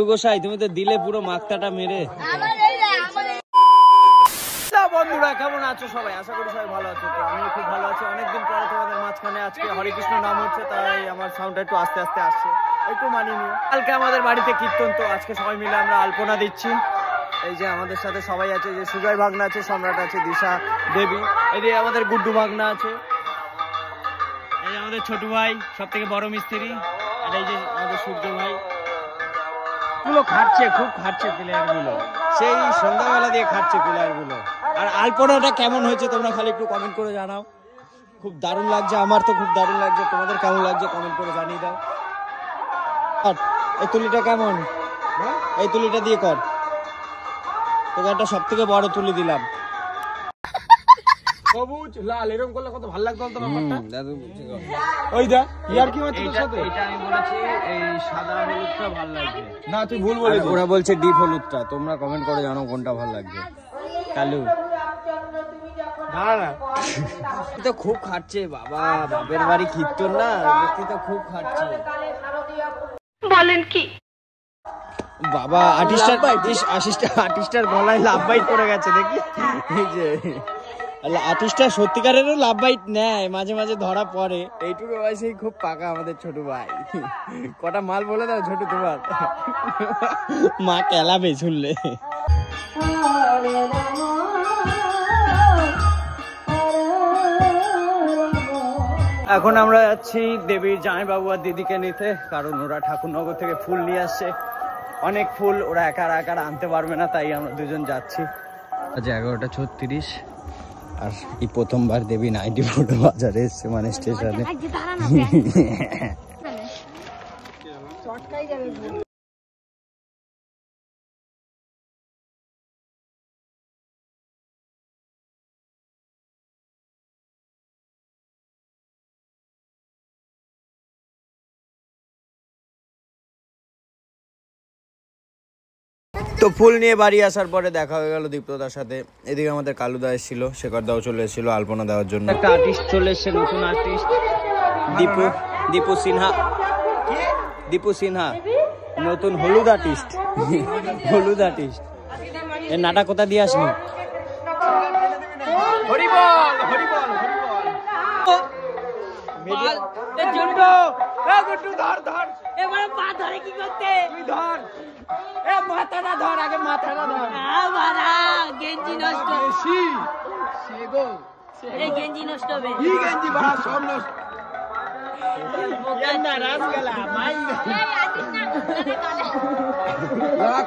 গোসাই তুমি তো দিলে পুরো মাকতাটা মেরে। বন্ধুরা কেমন আছো সবাই? আশা করি সবাই ভালো আছো। তো আমি খুব ভালো আছি। অনেকদিন পরে তোমাদের মাঝখানে আজকে হরে কৃষ্ণ নাম হচ্ছে, তাই আমার সাউন্ডটা একটু আস্তে আস্তে আসছে, একটু মানিয়ে নিও। কালকে আমাদের বাড়িতে কীর্তন, তো আজকে সবাই মিলে আমরা আলপনা দিচ্ছি। এই যে আমাদের সাথে সবাই আছে, যে সুজয় ভাগনা আছে, সম্রাট আছে, দিশা দেবী, এই যে আমাদের গুড্ডু ভাগনা আছে, এই যে আমাদের ছোট ভাই সব থেকে বড় মিস্ত্রি, আর এই যে আমাদের সূর্য ভাই। গুলো খাচ্ছে, খুব খাচ্ছে প্লেয়ার গুলো, সেই সন্ধ্যাবেলা দিয়ে খাচ্ছে প্লেয়ার গুলো। আর আলপনাটা কেমন হয়েছে তোমরা খালি একটু কমেন্ট করে জানাও। খুব দারুণ লাগছে, আমার তো খুব দারুণ লাগছে, তোমাদের কেমন লাগছে কমেন্ট করে জানিয়ে দাও। এই তুলিটা কেমন? এই তুলিটা দিয়ে কর, তোকে একটা সব থেকে বড় তুলি দিলাম। সবুজ লাল এরকম করলে কত ভালো লাগতো ব্যাপারটা। ওই দেখ ইয়ার কি হচ্ছে তোর সাথে? এটা আমি বলেছি এই সাদা হলুদটা ভালো লাগছে না, তুই ভুল বলেছিস। ওরা বলছে ডিপ হলুদটা, তোমরা কমেন্ট করে জানো কোনটা ভালো লাগছে। কালু না তো খুব খাচ্ছে বাবা, বাপের বাড়ি কীর্তন না, ব্যক্তি তো খুব খাচ্ছে। বলেন কি বাবা, আর্টিস্টার গলায় লাভ বাইট পড়ে গেছে দেখি। এই যে আর্টিস্টার সত্যিকারেরও লাভ বাইট নেয়, মাঝে মাঝে ধরা পড়ে। এইটুকু বয়সেই খুব পাকা আমাদের ছোট ভাই। কটা মাল বলে দাও ছোট তোমার, মা কেলাবে শুনলে। এখন আমরা যাচ্ছি দেবীর জামাইবাবু আর দিদিকে নিতে, কারণ ওরা ঠাকুরনগর থেকে ফুল নিয়ে আসছে, অনেক ফুল, ওরা একা আনতে পারবে না, তাই আমরা দুজন যাচ্ছি। আজ 11:36 আর এই প্রথমবার দেবী নাইটি ফটো বাজারে এসছে, মানে স্টেশনে। তো ফুল নিয়ে বাড়ি আসার পরে দেখা হয়ে গেল দীপ্তদার সাথে। এদিকে আমাদের কালুদা এসেছিল, শেখর দাও চলে এসেছিল আলপনা দেওয়ার জন্য। একটা আর্টিস্ট চলে এসছে, নতুন আর্টিস্ট দীপু সিনহা, নতুন হলুদ আর্টিস্ট। এর নাটা কোথা দিয়ে আসনি? মাথাটা ধর আগে, মাথাটা ধর। গেঞ্জি নষ্ট, গেঞ্জি নষ্ট হবে, গেঞ্জি বাড়া সব নষ্ট।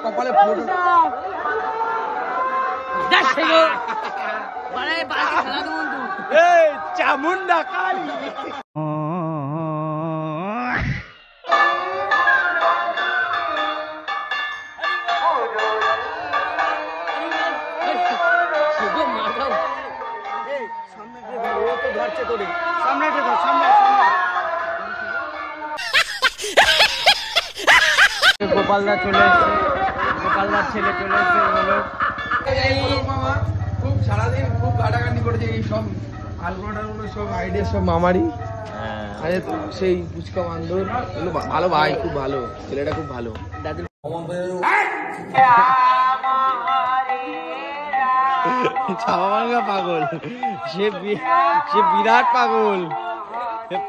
কপালে চামুন্ডা কালী। গোপালদা চলে এসছে, গোপালদার ছেলে চলে এসছে। খুব সারাদিন খুব ঘাটাঘাটি করেছে, এই সব আলপনাটাগুলো সব আইডিয়া সব মামারই। সেই ফুচকা বান্ধব ভালো ভাই, খুব ভালো ছেলেটা, খুব ভালো। পাগল সে বিরাট পাগল,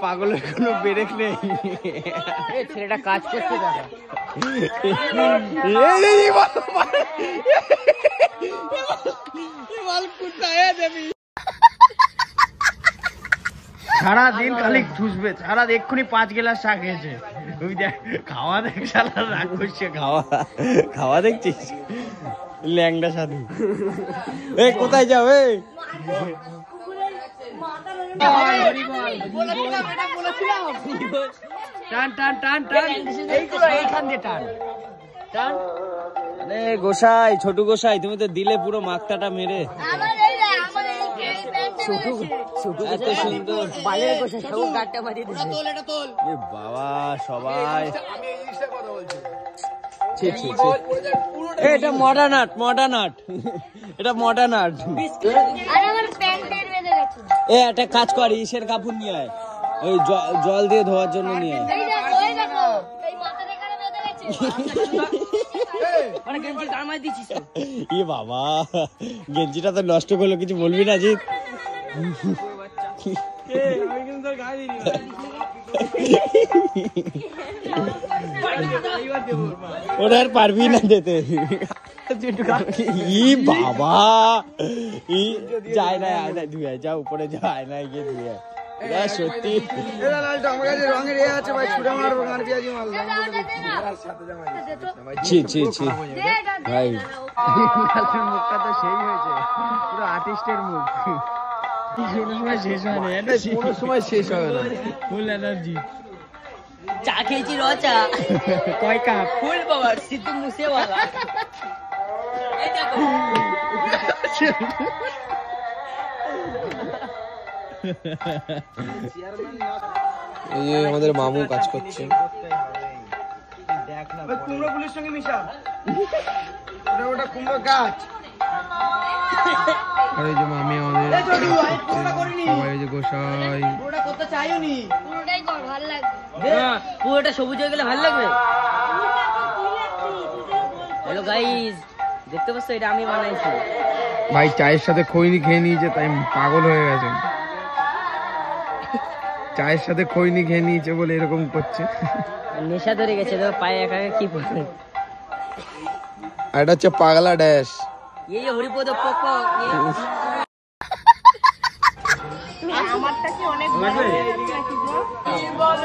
পাগলের কোনো ব্রেক নেই। ছেলেটা কাজ করতে দেখা সারাদিন খালি ঠুসবে, সারা এক্ষুনি 5 গ্লাস চা খেয়েছে। খাওয়া দেখ, সারা রাগ করছে, খাওয়া দেখছিস ল্যাংড়া সাধু। এই কোথায় যাও? টান টান টান টান, এইখান দিয়ে টান টান। আরে গোসাই, ছোট গোসাই তুমি তো দিলে পুরো মাকতাটা মেরে। এত সুন্দর বাবা সবাই। এটা মডার্ন আর্ট, এটা মডার্ন আর্ট। এ একটা কাজ কর, ইসের কাপড় নিয়ে আয়, ওই জল দিয়ে ধোয়ার জন্য নিয়ে ই বাবা, গেঞ্জিটা তো নষ্ট করলো, কিছু বলবি না জিৎ? ওটা আর পারবি না দিতে। ই বাবা, ই যায় না, আয়না ধুয়ে যা, উপরে যা, আয়না গিয়ে ধুয়ে। সত্যি রঙের এ আছে ভাই, ছুড়ে মারবো ছি ছি ছি ভাই, মুখটা তো সেই হয়েছে, পুরো আর্টিস্টের মুখ। সময় শেষ হয় না, এটা কোনো সময় শেষ হয় না। ফুল এনার্জি। চা খেয়েছি, রচা কয় কাপ? ফুল বাবা, সিদ্ধু মুসেওয়ালা। এই যে আমাদের মামু কাজ করছে। কুমড়ো ফুলের সঙ্গে মিশা, ওটা কুমড়ো গাছ। আর এই যে মামি আমাদের সবাই, এই যে গোসাই। পুরোটা করতে চাইওনি, পুরোটাই কর, ভালো লাগবে। পুরোটা সবুজ হয়ে গেলে ভালো লাগবে। হ্যালো গাইস, দেখতে পাচ্ছ এটা আমি বানাইছি। ভাই চায়ের সাথে খৈনি খেয়ে নিয়েছে, তাই পাগল হয়ে গেছে। চায়ের সাথে খৈনি খেয়ে নিয়েছে বলে এরকম করছে। নেশা ধরে গেছে তো, পায়ে একা একা কি পড়ে। আর এটা হচ্ছে পাগলা ড্যাশ। এই হরিপদ পক আমারটা কি অনেক বড়?